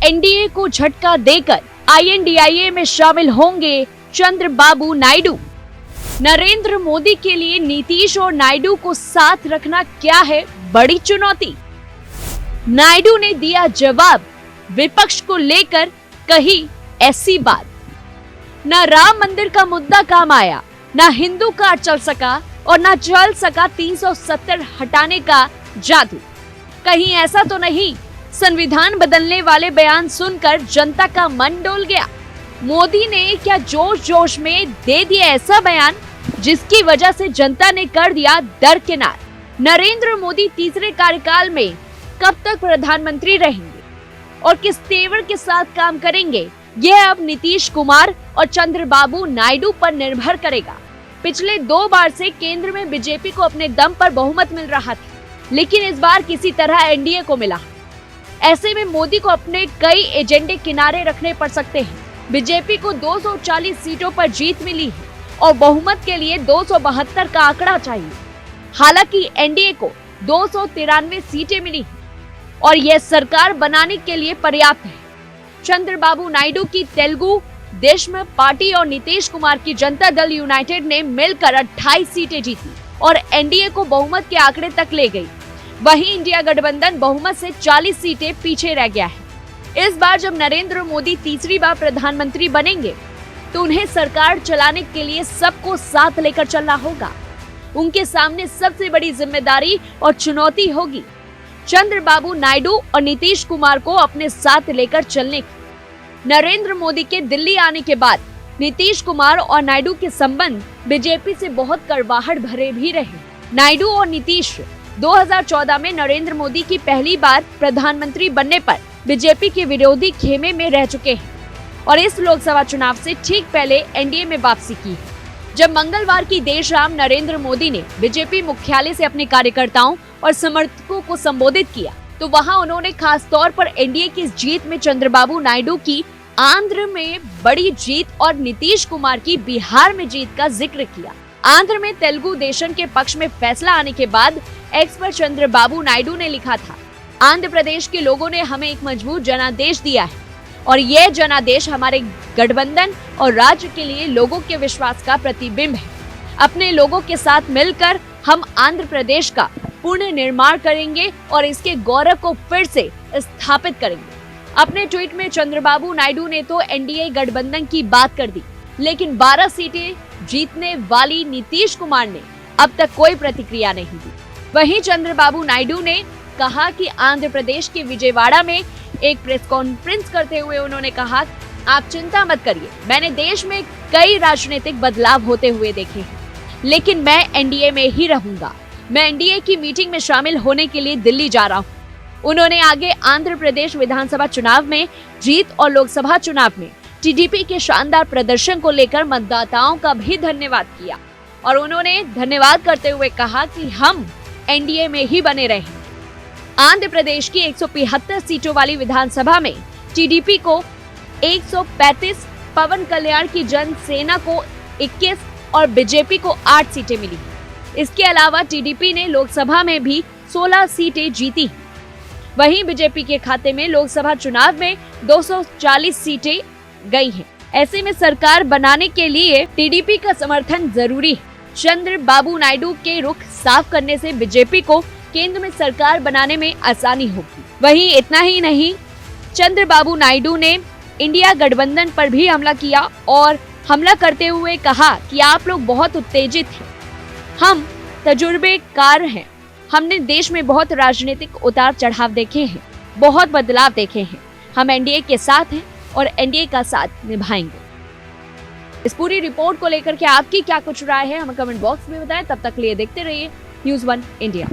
NDA को झटका देकर INDIA में शामिल होंगे चंद्रबाबू नायडू। नरेंद्र मोदी के लिए नीतीश और नायडू को साथ रखना क्या है बड़ी चुनौती। नायडू ने दिया जवाब, विपक्ष को लेकर कही ऐसी बात। न राम मंदिर का मुद्दा काम आया, न हिंदू कार्ड चल सका और न चल सका 370 हटाने का जादू। कहीं ऐसा तो नहीं संविधान बदलने वाले बयान सुनकर जनता का मन डोल गया। मोदी ने क्या जोश जोश में दे दिया ऐसा बयान जिसकी वजह से जनता ने कर दिया दरकिनार। नरेंद्र मोदी तीसरे कार्यकाल में कब तक प्रधानमंत्री रहेंगे और किस तेवर के साथ काम करेंगे, यह अब नीतीश कुमार और चंद्रबाबू नायडू पर निर्भर करेगा। पिछले 2 बार से केंद्र में बीजेपी को अपने दम पर बहुमत मिल रहा था, लेकिन इस बार किसी तरह एनडीए को मिला। ऐसे में मोदी को अपने कई एजेंडे किनारे रखने पड़ सकते हैं। बीजेपी को 240 सीटों पर जीत मिली है और बहुमत के लिए 272 का आंकड़ा चाहिए। हालांकि एनडीए को 293 सीटें मिली हैं और यह सरकार बनाने के लिए पर्याप्त है। चंद्रबाबू नायडू की तेलुगु देशम पार्टी और नीतीश कुमार की जनता दल यूनाइटेड ने मिलकर 28 सीटें जीती और एनडीए को बहुमत के आंकड़े तक ले गई। वहीं इंडिया गठबंधन बहुमत से 40 सीटें पीछे रह गया है। इस बार जब नरेंद्र मोदी तीसरी बार प्रधानमंत्री बनेंगे तो उन्हें सरकार चलाने के लिए सबको साथ लेकर चलना होगा। उनके सामने सबसे बड़ी जिम्मेदारी और चुनौती होगी चंद्रबाबू नायडू और नीतीश कुमार को अपने साथ लेकर चलने की। नरेंद्र मोदी के दिल्ली आने के बाद नीतीश कुमार और नायडू के संबंध बीजेपी से बहुत कड़वाहट भरे भी रहे। नायडू और नीतीश 2014 में नरेंद्र मोदी की पहली बार प्रधानमंत्री बनने पर बीजेपी के विरोधी खेमे में रह चुके हैं और इस लोकसभा चुनाव से ठीक पहले एनडीए में वापसी की है। जब मंगलवार की देर शाम नरेंद्र मोदी ने बीजेपी मुख्यालय से अपने कार्यकर्ताओं और समर्थकों को संबोधित किया तो वहां उन्होंने खास तौर पर एनडीए की इस जीत में चंद्रबाबू नायडू की आंध्र में बड़ी जीत और नीतीश कुमार की बिहार में जीत का जिक्र किया। आंध्र में तेलुगु देशम के पक्ष में फैसला आने के बाद एक्स पर चंद्रबाबू नायडू ने लिखा था, आंध्र प्रदेश के लोगों ने हमें एक मजबूत जनादेश दिया है और यह जनादेश हमारे गठबंधन और राज्य के लिए लोगों के विश्वास का प्रतिबिंब है। अपने लोगों के साथ मिलकर हम आंध्र प्रदेश का पुनः निर्माण करेंगे और इसके गौरव को फिर से स्थापित करेंगे। अपने ट्वीट में चंद्रबाबू नायडू ने तो एनडीए गठबंधन की बात कर दी, लेकिन 12 सीटें जीतने वाली नीतीश कुमार ने अब तक कोई प्रतिक्रिया नहीं दी। वहीं चंद्रबाबू नायडू ने कहा कि आंध्र प्रदेश के विजयवाड़ा में एक प्रेस कॉन्फ्रेंस करते हुए उन्होंने कहा, आप चिंता मत करिए, मैंने देश में कई राजनीतिक बदलाव होते हुए देखे हैं, लेकिन मैं एनडीए में ही रहूंगा। मैं एनडीए की मीटिंग में शामिल होने के लिए दिल्ली जा रहा हूं। उन्होंने आगे आंध्र प्रदेश विधानसभा चुनाव में जीत और लोकसभा चुनाव में टीडीपी के शानदार प्रदर्शन को लेकर मतदाताओं का भी धन्यवाद किया और उन्होंने धन्यवाद करते हुए कहा कि हम एनडीए में ही बने रहें। आंध्र प्रदेश की 175 सीटों वाली विधानसभा में टीडीपी को 135, पवन कल्याण की जनसेना को 21 और बीजेपी को 8 सीटें मिली। इसके अलावा टीडीपी ने लोकसभा में भी 16 सीटें जीती। वहीं बीजेपी के खाते में लोकसभा चुनाव में 240 सीटें गई हैं। ऐसे में सरकार बनाने के लिए टीडीपी का समर्थन जरूरी है। चंद्रबाबू नायडू के रुख साफ करने से बीजेपी को केंद्र में सरकार बनाने में आसानी होगी। वहीं इतना ही नहीं, चंद्रबाबू नायडू ने इंडिया गठबंधन पर भी हमला किया और हमला करते हुए कहा कि आप लोग बहुत उत्तेजित हैं, हम तजुर्बेकार हैं, हमने देश में बहुत राजनीतिक उतार चढ़ाव देखे हैं, बहुत बदलाव देखे हैं, हम एनडीए के साथ हैं और एनडीए का साथ निभाएंगे। इस पूरी रिपोर्ट को लेकर के आपकी क्या कुछ राय है हमें कमेंट बॉक्स में बताएं। तब तक लिए देखते रहिए News1 इंडिया।